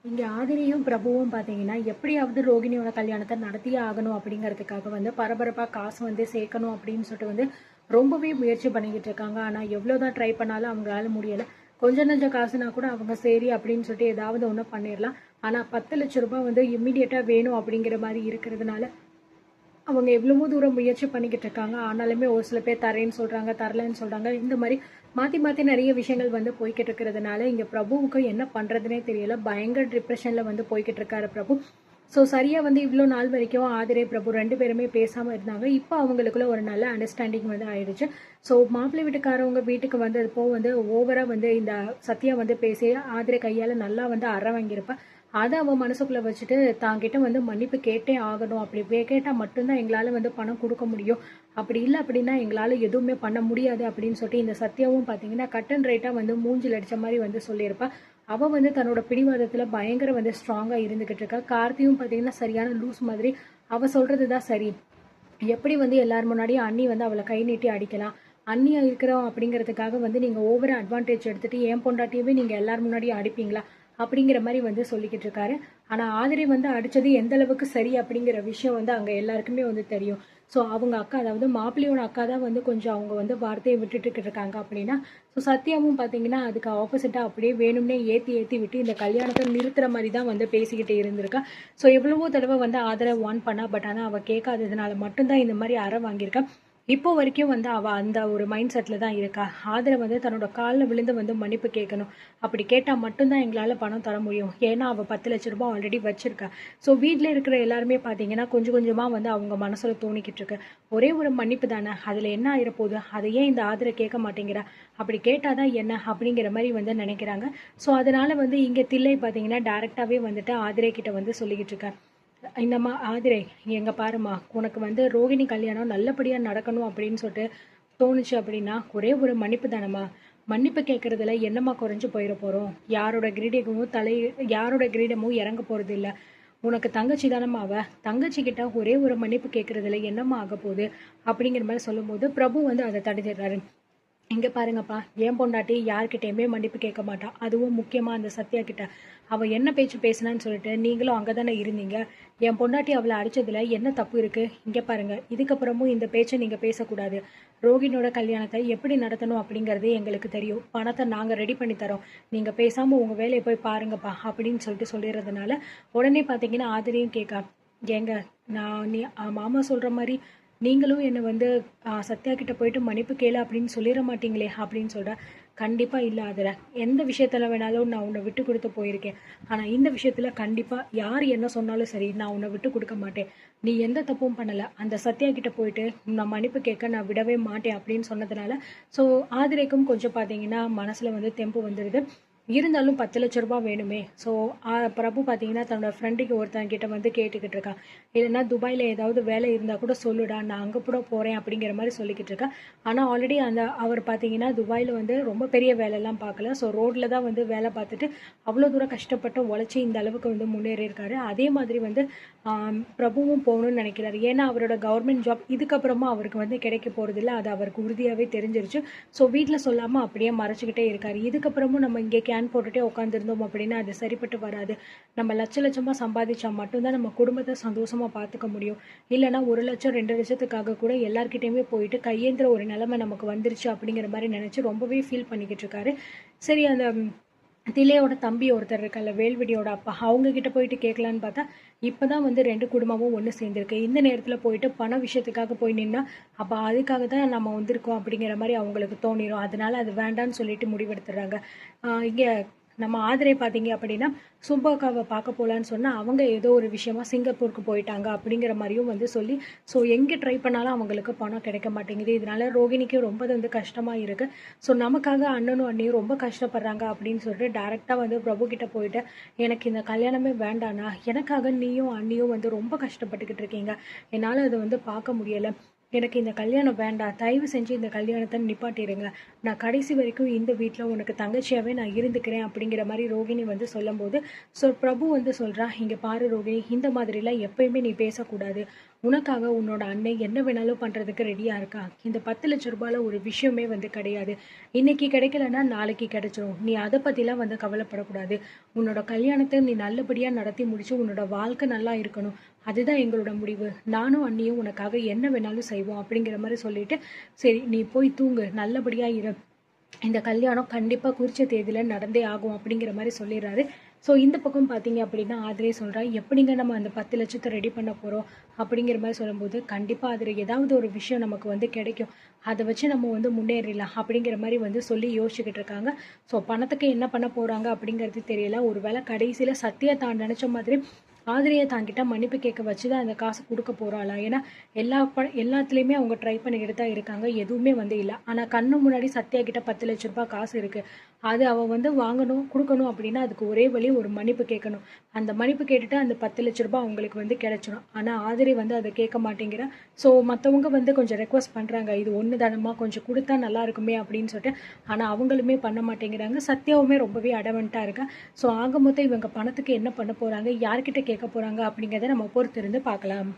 இங்க ஆதினியும் பிரபுவும் பார்த்தீங்கன்னா, எப்படியாவது ரோகிணியோட கல்யாணத்த நடத்தியே ஆகணும் அப்படிங்கிறதுக்காக வந்து பரபரப்பா காசு வந்து சேர்க்கணும் அப்படின்னு சொல்லிட்டு வந்து ரொம்பவே முயற்சி பண்ணிக்கிட்டு இருக்காங்க. ஆனா எவ்வளோதான் ட்ரை பண்ணாலும் அவங்களால முடியல. கொஞ்சம் நஞ்ச காசுனா கூட அவங்க சரி அப்படின்னு சொல்லிட்டு ஏதாவது ஒண்ணு பண்ணிரலாம். ஆனா ரூ. 10,00,000 வந்து இம்மீடியட்டா வேணும் அப்படிங்கிற மாரி இருக்கிறதுனால, அவங்க எவ்வளவோ தூரம் முயற்சி பண்ணிக்கிட்டு இருக்காங்க. ஆனாலுமே ஒரு சில பேர் தரேன்னு சொல்றாங்க, தரலன்னு சொல்றாங்க. இந்த மாரி மாத்தி மாத்தி நெறைய விஷயங்கள் வந்து போய்க்கிட்டு இருக்கிறதுனால, இங்க பிரபுவுக்கு என்ன பண்றதுன்னே தெரியல. பயங்கர டிப்ரஷன்ல வந்து போய்க்கிட்டு இருக்காரு பிரபு. ஸோ சரியா வந்து இவ்ளோ நாள் வரைக்கும் ஆதிரை, பிரபு 2 பேருமே பேசாம இருந்தாங்க. இப்போ அவங்களுக்குள்ள ஒரு நல்ல அண்டர்ஸ்டாண்டிங் வந்து ஆயிடுச்சு. ஸோ மாப்பிள்ளை வீட்டுக்காரவங்க வீட்டுக்கு வந்தப்போ வந்து ஓவரா வந்து இந்த சத்யா வந்து பேசி ஆதிரை கையால நல்லா வந்து அற வாங்கியிருப்பா. அத அவ மனசுக்குள்ள வச்சுட்டு தான்கிட்ட வந்து மன்னிப்பு கேட்டே ஆகணும். அப்படி கேட்டா மட்டும்தான் எங்களால வந்து பணம் குடுக்க முடியும். அப்படி இல்ல அப்படின்னா எங்களால எதுவுமே பண்ண முடியாது அப்படின்னு சொல்லிட்டு இந்த சத்யாவும் பார்த்தீங்கன்னா, கட் அண்ட் ரைட்டா வந்து மூஞ்சில அடிச்ச மாரி வந்து சொல்லியிருப்பா. அவ வந்து தன்னோட பிடிவாதத்துல பயங்கர வந்து ஸ்ட்ராங்கா இருந்துகிட்டு இருக்கா. கார்த்தியும் பார்த்தீங்கன்னா, சரியான லூஸ் மாதிரி அவ சொல்றது தான் சரி. எப்படி வந்து எல்லார் முன்னாடியும் அண்ணி வந்து அவளை கை நீட்டி அடிக்கலாம். அண்ணியா இருக்கிறோம் அப்படிங்கிறதுக்காக வந்து நீங்க ஓவரா அட்வான்டேஜ் எடுத்துட்டு என் பொண்டாட்டியவே நீங்க எல்லார் முன்னாடியும் அடிப்பீங்களா அப்படிங்கிற மாதிரி வந்து சொல்லிக்கிட்டு இருக்காரு. ஆனா ஆதிரை வந்து அடிச்சது எந்த அளவுக்கு சரி அப்படிங்கிற விஷயம் வந்து அங்க எல்லாருக்குமே வந்து தெரியும். ஸோ அவங்க அக்கா, அதாவது மாப்பிள்ளையோட அக்கா தான் வந்து கொஞ்சம் அவங்க வந்து வார்த்தையை விட்டுட்டு இருக்காங்க அப்படின்னா, ஸோ சத்யாவும் பார்த்தீங்கன்னா அதுக்கு ஆப்போசிட்டா அப்படியே வேணும்னே ஏத்தி ஏத்தி விட்டு இந்த கல்யாணத்தை நிறுத்துற மாதிரி தான் வந்து பேசிக்கிட்டு இருந்திருக்கா. ஸோ எவ்வளவோ தடவை வந்து ஆதரவு வான் பண்ணா, பட் ஆனால் அவள் கேட்காததுனால மட்டும்தான் இந்த மாதிரி அற வாங்கியிருக்கா. இப்போ வரைக்கும் வந்து அவள் அந்த ஒரு மைண்ட் செட்டில் தான் இருக்கா. ஆதரவு வந்து தன்னோட காலில் விழுந்து வந்து மன்னிப்பு கேட்கணும். அப்படி கேட்டால் மட்டும்தான் எங்களால் பணம் தர முடியும். ஏன்னா அவள் 10,00,000 ஆல்ரெடி வச்சிருக்கா. ஸோ வீட்டில் இருக்கிற எல்லாருமே பார்த்தீங்கன்னா கொஞ்சம் கொஞ்சமாக வந்து அவங்க மனசில் தோணிக்கிட்டு இருக்கு. ஒரே ஒரு மன்னிப்பு தானே, அதில் என்ன ஆயிரப்போகுது, அதை ஏன் இந்த ஆதரவு கேட்க மாட்டேங்கிறா, அப்படி கேட்டாதான் என்ன அப்படிங்கிற மாதிரி வந்து நினைக்கிறாங்க. ஸோ அதனால வந்து இங்கே தில்லை பார்த்தீங்கன்னா டேரெக்டாகவே வந்துட்டு ஆதிரை கிட்ட வந்து சொல்லிக்கிட்டு இருக்கா. இந்தம்மா ஆதிரை, எங்க பாருமா, உனக்கு வந்து ரோகிணி கல்யாணம் நல்லபடியா நடக்கணும் அப்படின்னு சொல்லிட்டு தோணுச்சு அப்படின்னா ஒரே ஒரு மன்னிப்பு தானம்மா. மன்னிப்பு கேட்கறதுல என்னம்மா குறைஞ்சு போயிட போறோம். யாரோட கிரீடமும் இறங்க போறது இல்ல. உனக்கு தங்கச்சி தானம்மா அவ. தங்கச்சி கிட்ட ஒரே ஒரு மன்னிப்பு கேட்கறதுல என்னம்மா ஆக போகுது அப்படிங்கிற மாதிரி சொல்லும்போது பிரபு வந்து அதை தடுத்துடுறாரு. இங்க பாருங்கப்பா, என் பொண்டாட்டி யார்கிட்டயுமே மன்னிப்பு கேட்க மாட்டா. அதுவும் முக்கியமா அந்த சத்யா கிட்ட. அவ என்ன பேச்சு பேசினான்னு சொல்லிட்டு நீங்களும் அங்கதானே இருந்தீங்க. என் பொண்டாட்டி அவளை அடிச்சதுல என்ன தப்பு இருக்கு? இங்க பாருங்க, இதுக்கப்புறமும் இந்த பேச்சை நீங்க பேசக்கூடாது. ரோகிணியோட கல்யாணத்தை எப்படி நடத்தணும் அப்படிங்கறது எங்களுக்கு தெரியும். பணத்தை நாங்க ரெடி பண்ணி தரோம். நீங்க பேசாம உங்க வேலையை போய் பாருங்கப்பா அப்படின்னு சொல்லிட்டு சொல்லிடுறதுனால உடனே பாத்தீங்கன்னா ஆதிரியும் கேட்கா, ஏங்க, மாமா சொல்ற மாதிரி நீங்களும் என்னை வந்து சத்யா கிட்ட போயிட்டு மன்னிப்பு கேளு அப்படின்னு சொல்லிட மாட்டீங்களே அப்படின்னு சொல்ற. கண்டிப்பா இல்ல அதுல. எந்த விஷயத்துல வேணாலும் நான் உன்னை விட்டு கொடுத்து போயிருக்கேன். ஆனா இந்த விஷயத்துல கண்டிப்பா யார் என்ன சொன்னாலும் சரி, நான் உன்னை விட்டு கொடுக்க மாட்டேன். நீ எந்த தப்பும் பண்ணல. அந்த சத்யா கிட்ட போயிட்டு நான் மன்னிப்பு கேட்க நான் விடவே மாட்டேன் அப்படின்னு சொன்னதுனால ஸோ ஆதிரைக்கும் கொஞ்சம் பாத்தீங்கன்னா மனசுல வந்து தெம்பு வந்துடுது. இருந்தாலும் 10,00,000 வேணுமே. ஸோ பிரபு பார்த்தீங்கன்னா தன்னோட ஃப்ரெண்டுக்கு ஒருத்தன் வந்து கேட்டுக்கிட்டு இருக்கான். இல்லைன்னா துபாயில் ஏதாவது வேலை இருந்தால் கூட சொல்லுடா, நான் அங்கே கூட போகிறேன் அப்படிங்கிற மாதிரி சொல்லிக்கிட்டு இருக்கா. ஆனால் ஆல்ரெடி அவர் பார்த்தீங்கன்னா துபாயில் வந்து ரொம்ப பெரிய வேலைலாம் பார்க்கல. ஸோ ரோட்டில் தான் வந்து வேலை பார்த்துட்டு அவ்வளோ தூரம் கஷ்டப்பட்டு உழைச்சி இந்த அளவுக்கு வந்து முன்னேறி இருக்காரு. அதே மாதிரி வந்து பிரபுவும் போகணும்னு நினைக்கிறாரு. ஏன்னா அவரோட கவர்மெண்ட் ஜாப் இதுக்கப்புறமா அவருக்கு வந்து கிடைக்க போகிறதில்ல. அது அவருக்கு உறுதியாகவே தெரிஞ்சிருச்சு. ஸோ வீட்டில் சொல்லாமல் அப்படியே மறைச்சிக்கிட்டே இருக்காரு. இதுக்கப்புறமும் நம்ம இங்கே கேன் போட்டுட்டே உட்காந்துருந்தோம் அப்படின்னா அது சரிப்பட்டு வராது. நம்ம லட்சமா சம்பாதிச்சா மட்டும்தான் நம்ம குடும்பத்தை சந்தோஷமா பார்த்துக்க முடியும். இல்லைன்னா 1,00,000 2,00,000த்துக்காக கூட எல்லார்கிட்டயுமே போயிட்டு கையேந்திர ஒரு நிலைமை நமக்கு வந்துருச்சு அப்படிங்கிற மாதிரி நினைச்சு ரொம்பவே ஃபீல் பண்ணிக்கிட்டு இருக்காரு. சரி, அந்த திலையோட தம்பி ஒருத்தர் இருக்கல, வேல்விடியோட அப்பா, அவங்க கிட்ட போயிட்டு கேட்கலான்னு பார்த்தா இப்பதான் வந்து 2 குடும்பமும் ஒன்று சேர்ந்திருக்கு. இந்த நேரத்தில் போயிட்டு பண விஷயத்துக்காக போய் நின்னா அப்போ அதுக்காக தான் நம்ம வந்திருக்கோம் அப்படிங்கிற மாதிரி அவங்களுக்கு தோணிடும். அதனால அது வேண்டான்னு சொல்லிட்டு முடிவெடுத்துடுறாங்க. இங்கே நம்ம ஆதிரை பார்த்தீங்க அப்படின்னா சுப்பாக்காவை பார்க்க போகலான்னு சொன்னால் அவங்க ஏதோ ஒரு விஷயமா சிங்கப்பூருக்கு போயிட்டாங்க அப்படிங்கிற மாதிரியும் வந்து சொல்லி, ஸோ எங்கே ட்ரை பண்ணாலும் அவங்களுக்கு பணம் கிடைக்க மாட்டேங்குது. இதனால ரோகிணிக்கு ரொம்ப வந்து கஷ்டமாக இருக்குது. ஸோ நமக்காக அண்ணனும் அண்ணியும் ரொம்ப கஷ்டப்படுறாங்க அப்படின்னு சொல்லிட்டு டேரெக்டாக வந்து பிரபு கிட்ட போயிட்டு, எனக்கு இந்த கல்யாணமே வேண்டாண்ணா, எனக்காக நீயும் அண்ணியும் வந்து ரொம்ப கஷ்டப்பட்டுக்கிட்டு இருக்கீங்க, என்னால் அதை வந்து பார்க்க முடியலை, எனக்கு இந்த கல்யாணம் வேண்டாம், தயவு செஞ்சு இந்த கல்யாணத்தை நிப்பாட்டிடுங்க, நான் கடைசி வரைக்கும் இந்த வீட்டில் உனக்கு தங்கச்சியாகவே நான் இருந்துக்கிறேன் அப்படிங்கிற மாதிரி ரோகிணி வந்து சொல்லும்போது, ஸோ பிரபு வந்து சொல்கிறா, இங்கே பாரு ரோகிணி, இந்த மாதிரிலாம் எப்பயுமே நீ பேசக்கூடாது. உனக்காக உன்னோட அண்ணன் என்ன வேணாலும் பண்ணுறதுக்கு ரெடியாக இருக்கா. இந்த 10 லட்ச ரூபாயில் ஒரு விஷயமே வந்து கிடையாது. இன்னைக்கு கிடைக்கலன்னா நாளைக்கு கிடைச்சிரும். நீ அதை பற்றிலாம் வந்து கவலைப்படக்கூடாது. உன்னோட கல்யாணத்தை நீ நல்லபடியாக நடத்தி முடிச்சு உன்னோட வாழ்க்கை நல்லா இருக்கணும். அதுதான் எங்களோட முடிவு. நானும் அண்ணியும் உனக்காக என்ன வேணாலும் செய்வோம் அப்படிங்கிற மாதிரி சொல்லிட்டு, சரி நீ போய் தூங்கு, நல்லபடியாக இரு, இந்த கல்யாணம் கண்டிப்பாக குறிச்ச தேதியில் நடந்தே ஆகும் அப்படிங்கிற மாதிரி சொல்லிடுறாரு. ஸோ இந்த பக்கம் பார்த்தீங்க அப்படின்னா ஆதிரே சொல்கிறா, எப்படிங்க நம்ம அந்த 10 லட்சத்தை ரெடி பண்ண போகிறோம் அப்படிங்கிற மாதிரி சொல்லும்போது, கண்டிப்பாக அதில் ஏதாவது ஒரு விஷயம் நமக்கு வந்து கிடைக்கும், அதை வச்சு நம்ம வந்து முன்னேறிடலாம் அப்படிங்கிற மாதிரி வந்து சொல்லி யோசிச்சுக்கிட்டு இருக்காங்க. ஸோ பணத்துக்கு என்ன பண்ண போகிறாங்க அப்படிங்கிறது தெரியல. ஒரு வேளை கடைசியில் சத்யா தான் நினச்ச மாதிரி ஆதிரியை தாங்கிட்ட மன்னிப்பு கேட்க வச்சு தான் அந்த காசு கொடுக்க போகிறாளா. ஏன்னா எல்லாத்துலேயுமே அவங்க ட்ரை பண்ணிக்கிட்டு தான் இருக்காங்க, எதுவுமே வந்து இல்லை. ஆனால் கண்ணு முன்னாடி சத்யா கிட்ட 10 லட்ச ரூபாய் காசு இருக்குது. அது அவள் வந்து வாங்கணும் கொடுக்கணும் அப்படின்னா அதுக்கு ஒரே வழி ஒரு மன்னிப்பு கேட்கணும். அந்த மன்னிப்பு கேட்டுட்டு அந்த 10 லட்ச ரூபாய் அவங்களுக்கு வந்து கிடைச்சிடும். ஆனால் ஆதிரி வந்து அதை கேட்க மாட்டேங்கிற. ஸோ மற்றவங்க வந்து கொஞ்சம் ரெக்வஸ்ட் பண்ணுறாங்க, இது ஒன்று தானம்மா கொஞ்சம் கொடுத்தா நல்லா இருக்குமே அப்படின்னு சொல்லிட்டு. ஆனால் அவங்களுமே பண்ண மாட்டேங்கிறாங்க. சத்யாவுமே ரொம்பவே அடவன்ட்டாக இருக்கா. ஸோ ஆக மொத்தம் இவங்க பணத்துக்கு என்ன பண்ண போகிறாங்க, யார்கிட்ட கேட்க போகிறாங்க அப்படிங்கிறத நம்ம பொறுத்திருந்து பார்க்கலாம்.